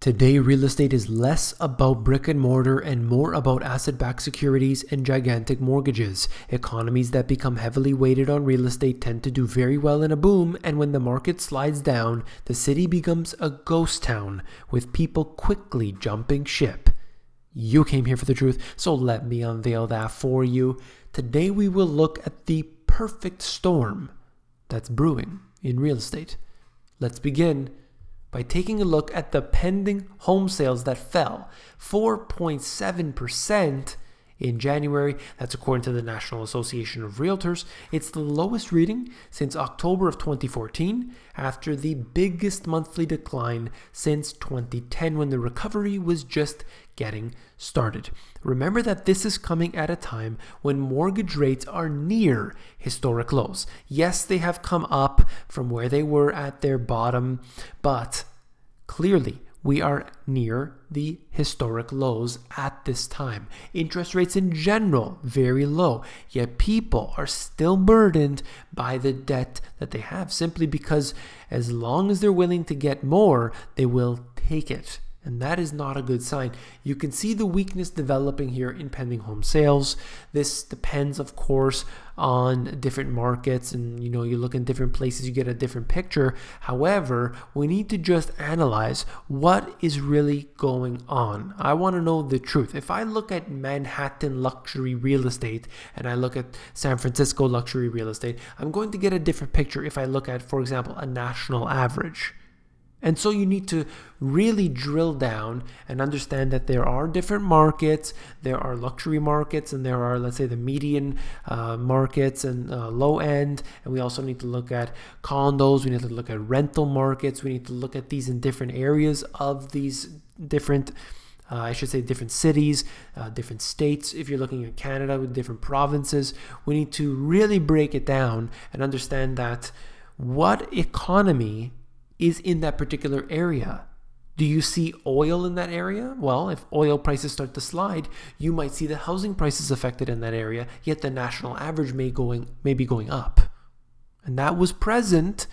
Today, real estate is less about brick and mortar and more about asset-backed securities and gigantic mortgages. Economies that become heavily weighted on real estate tend to do very well in a boom, and when the market slides down, the city becomes a ghost town, with people quickly jumping ship. You came here for the truth, so let me unveil that for you. Today, we will look at the perfect storm that's brewing in real estate. Let's begin by taking a look at the pending home sales that fell 4.7% in January. That's according to the National Association of Realtors. It's the lowest reading since October of 2014, after the biggest monthly decline since 2010, when the recovery was just getting started. Remember that this is coming at a time when mortgage rates are near historic lows. Yes, they have come up from where they were at their bottom, but clearly we are near the historic lows at this time. Interest rates in general, very low, yet people are still burdened by the debt that they have, simply because as long as they're willing to get more, they will take it. And that is not a good sign. You can see the weakness developing here in pending home sales. This depends, of course, on different markets, and you look in different places, you get a different picture. However, we need to just analyze what is really going on. I want to know the truth. If I look at Manhattan luxury real estate and I look at San Francisco luxury real estate, I'm going to get a different picture if I look at, for example, a national average. And so you need to really drill down and understand that there are different markets. There are luxury markets, and there are, let's say, the median markets and low end. And we also need to look at condos. We need to look at rental markets. We need to look at these in different areas of these different different cities, different states. If you're looking at Canada with different provinces, we need to really break it down and understand that what economy is in that particular area. Do you see oil in that area? Well, if oil prices start to slide, you might see the housing prices affected in that area, yet the national average may be going up. And that was present,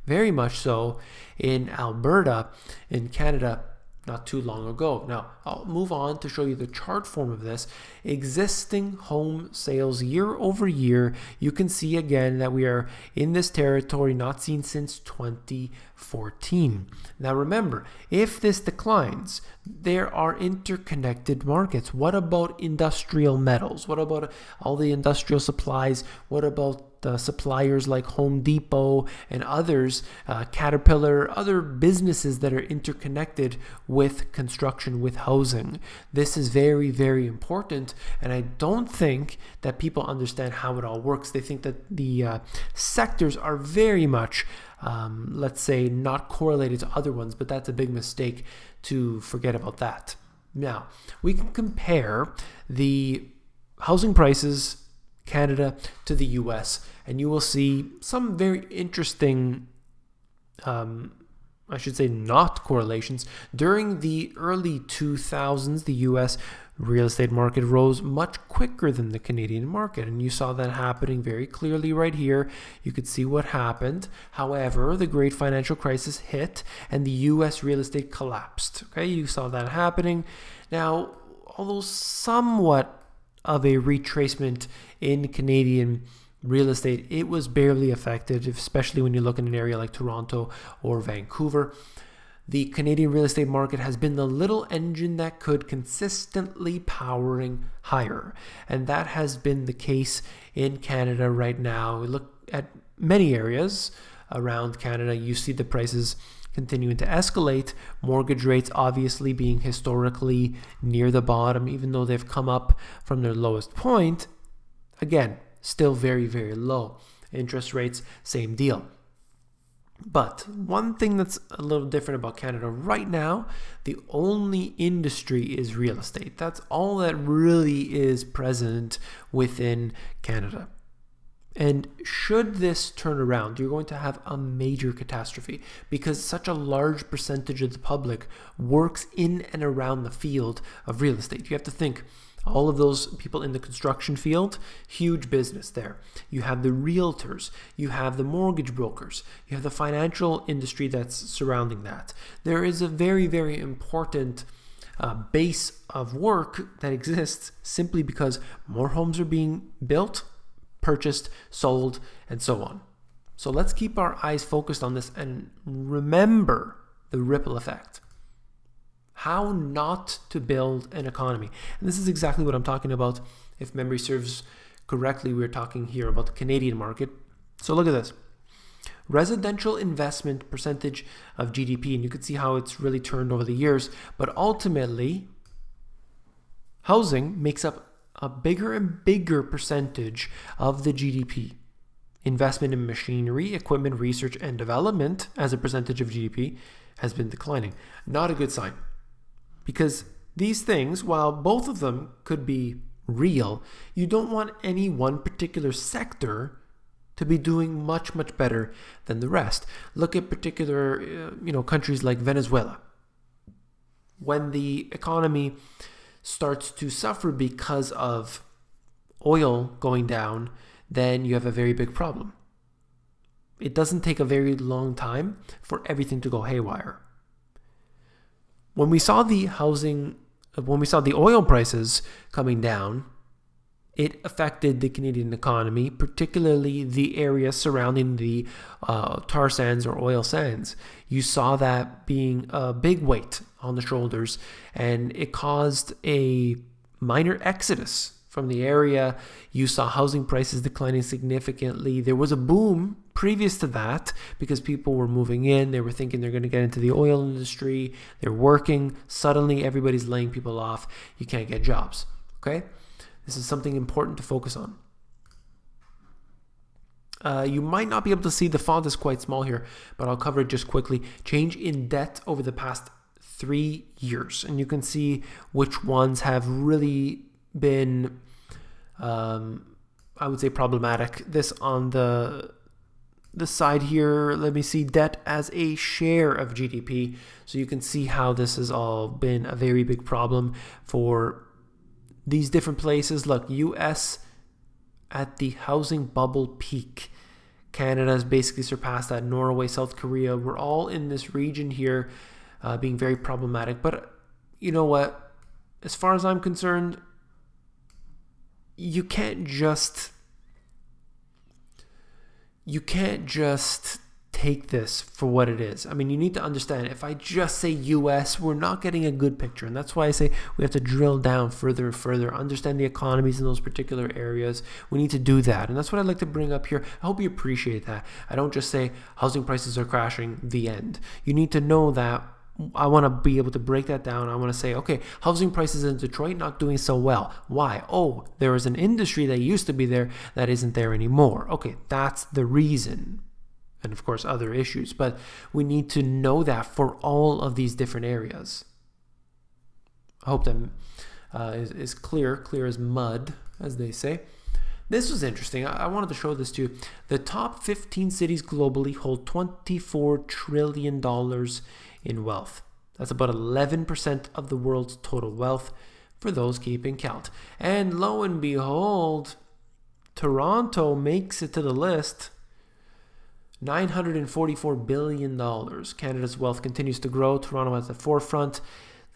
very much so, in Alberta, in Canada, not too long ago. Now, I'll move on to show you the chart form of this. Existing home sales year over year, you can see again that we are in this territory not seen since 2014. Now remember, if this declines, there are interconnected markets. What about industrial metals? What about all the industrial supplies? What about suppliers like Home Depot and others, Caterpillar, other businesses that are interconnected with construction, with housing? This is very, very important, and I don't think that people understand how it all works. They think that the sectors are very much, let's say, not correlated to other ones, but that's a big mistake to forget about that. Now, we can compare the housing prices Canada to the US, and you will see some very interesting, not correlations. During the early 2000s, the US real estate market rose much quicker than the Canadian market, and you saw that happening very clearly right here. You could see what happened. However, the great financial crisis hit and the US real estate collapsed. Okay, you saw that happening. Now, although somewhat of a retracement in Canadian real estate, it was barely affected, especially when you look in an area like Toronto or Vancouver. The Canadian real estate market has been the little engine that could consistently powering higher, and that has been the case in Canada right now. We look at many areas around Canada, you see the prices continuing to escalate, mortgage rates obviously being historically near the bottom, even though they've come up from their lowest point. Again, still very, very low. Interest rates, same deal. But one thing that's a little different about Canada right now, the only industry is real estate. That's all that really is present within Canada. And should this turn around, you're going to have a major catastrophe, because such a large percentage of the public works in and around the field of real estate. You have to think, All of those people in the construction field, huge business there. You have the realtors, you have the mortgage brokers, you have the financial industry that's surrounding that. There is a very, very important base of work that exists simply because more homes are being built, purchased, sold, and so on. So let's keep our eyes focused on this and remember the ripple effect. How not to build an economy. And this is exactly what I'm talking about. If memory serves correctly, we're talking here about the Canadian market. So look at this. Residential investment percentage of GDP, and you can see how it's really turned over the years. But ultimately, housing makes up a bigger and bigger percentage of the GDP. Investment in machinery, equipment, research, and development as a percentage of GDP has been declining. Not a good sign. Because these things, while both of them could be real, you don't want any one particular sector to be doing much, much better than the rest. Look at particular, countries like Venezuela. When the economy starts to suffer because of oil going down, then you have a very big problem. It doesn't take a very long time for everything to go haywire. When we saw the oil prices coming down, it affected the Canadian economy, particularly the area surrounding the tar sands or oil sands. You saw that being a big weight on the shoulders, and it caused a minor exodus from the area. You saw housing prices declining significantly. There was a boom previous to that because people were moving in. They were thinking they're going to get into the oil industry. They're working. Suddenly, everybody's laying people off. You can't get jobs. Okay? This is something important to focus on. You might not be able to see, the font is quite small here, but I'll cover it just quickly. Change in debt over the past 3 years. And you can see which ones have really been, I would say, problematic. This on the side here, let me see, debt as a share of GDP. So you can see how this has all been a very big problem for these different places. Look, US at the housing bubble peak. Canada has basically surpassed that. Norway, South Korea, we're all in this region here being very problematic. But you know what? As far as I'm concerned, you can't just take this for what it is. I mean, you need to understand, if I just say US, we're not getting a good picture. And that's why I say we have to drill down further and further, understand the economies in those particular areas. We need to do that. And that's what I'd like to bring up here. I hope you appreciate that. I don't just say housing prices are crashing, the end. You need to know that. I want to be able to break that down. I want to say, okay, housing prices in Detroit not doing so well. Why? Oh, there is an industry that used to be there that isn't there anymore. Okay, that's the reason. And of course, other issues. But we need to know that for all of these different areas. I hope that is clear as mud, as they say. This was interesting. I wanted to show this to you. The top 15 cities globally hold $24 trillion in wealth. That's about 11% of the world's total wealth for those keeping count. And lo and behold, Toronto makes it to the list. $944 billion. Canada's wealth continues to grow. Toronto at the forefront.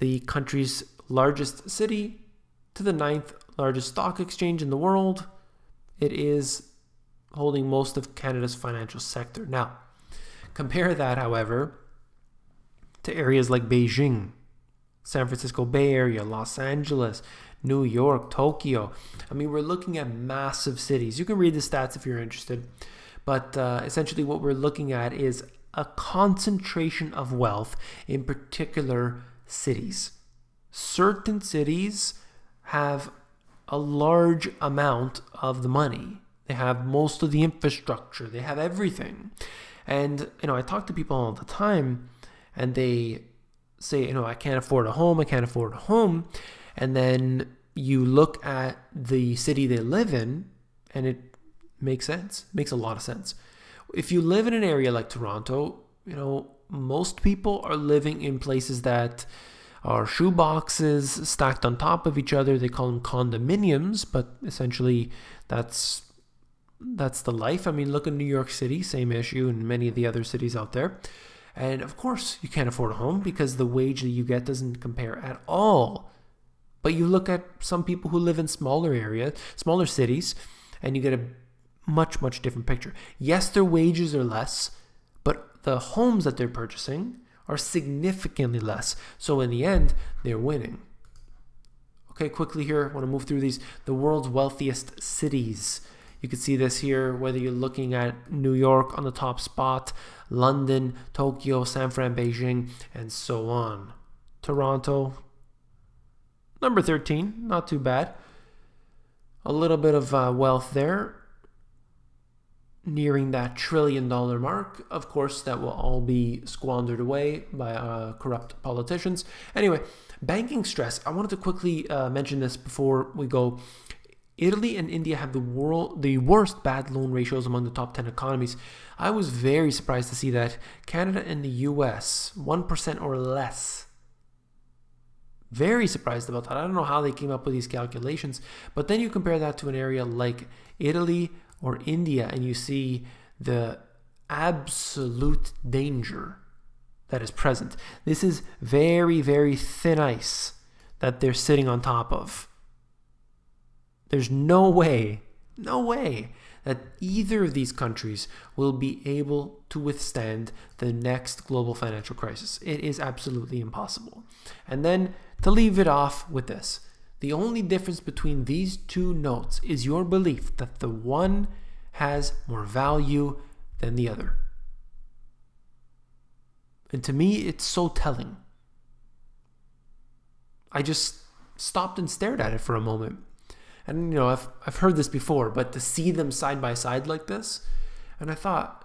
The country's largest city to the 9th largest stock exchange in the world. It is holding most of Canada's financial sector. Now, compare that, however, to areas like Beijing, San Francisco Bay Area, Los Angeles, New York, Tokyo. I mean, we're looking at massive cities. You can read the stats if you're interested. But essentially what we're looking at is a concentration of wealth in particular cities. Certain cities have a large amount of the money. They have most of the infrastructure. They have everything. And, I talk to people all the time and they say, I can't afford a home. I can't afford a home. And then you look at the city they live in and it makes sense. Makes a lot of sense. If you live in an area like Toronto, most people are living in places that are shoe boxes stacked on top of each other. They call them condominiums, but essentially that's the life. I mean, look at New York City, same issue, and many of the other cities out there. And of course, you can't afford a home because the wage that you get doesn't compare at all. But you look at some people who live in smaller cities, and you get a much, much different picture. Yes, their wages are less, but the homes that they're purchasing are significantly less. So in the end, they're winning. Okay, quickly here, I want to move through these. The world's wealthiest cities. You can see this here, whether you're looking at New York on the top spot, London, Tokyo, San Fran, Beijing, and so on. Toronto, number 13, not too bad. A little bit of wealth there, nearing that $1 trillion mark. Of course, that will all be squandered away by corrupt politicians. Anyway, banking stress. I wanted to quickly mention this before we go. Italy and India have the worst bad loan ratios among the top 10 economies. I was very surprised to see that Canada and the US, 1% or less. Very surprised about that. I don't know how they came up with these calculations, but then you compare that to an area like Italy or India, and you see the absolute danger that is present. This is very, very thin ice that they're sitting on top of. There's no way that either of these countries will be able to withstand the next global financial crisis. It is absolutely impossible. And then to leave it off with this, the only difference between these two notes is your belief that the one has more value than the other. And to me, it's so telling. I just stopped and stared at it for a moment. And, I've heard this before, but to see them side by side like this, and I thought,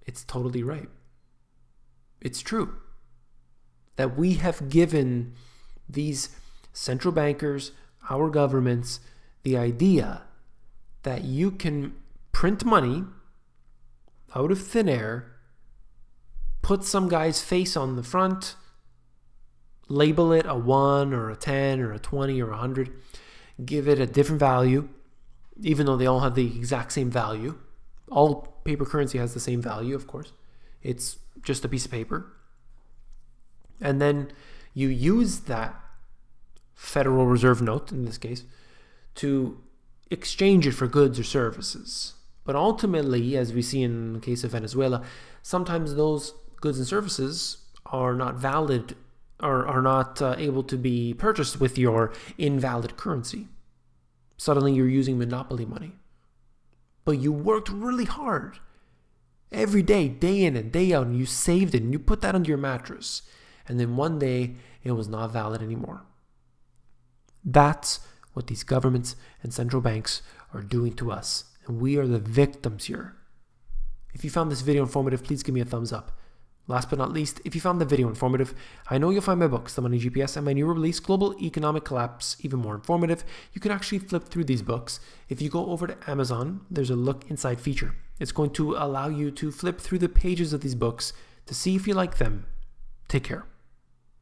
it's totally right. It's true that we have given these central bankers, our governments, the idea that you can print money out of thin air, put some guy's face on the front, label it a 1 or a 10 or a 20 or 100, give it a different value, even though they all have the exact same value. All paper currency has the same value, of course. It's just a piece of paper. And then you use that Federal Reserve note, in this case, to exchange it for goods or services. But ultimately, as we see in the case of Venezuela, sometimes those goods and services are not valid or are not able to be purchased with your invalid currency. Suddenly you're using monopoly money. But you worked really hard every day, day in and day out, and you saved it and you put that under your mattress. And then one day it was not valid anymore. That's what these governments and central banks are doing to us. And we are the victims here. If you found this video informative, please give me a thumbs up. Last but not least, if you found the video informative, I know you'll find my books, The Money GPS, and my new release, Global Economic Collapse, even more informative. You can actually flip through these books. If you go over to Amazon, there's a look inside feature. It's going to allow you to flip through the pages of these books to see if you like them. Take care.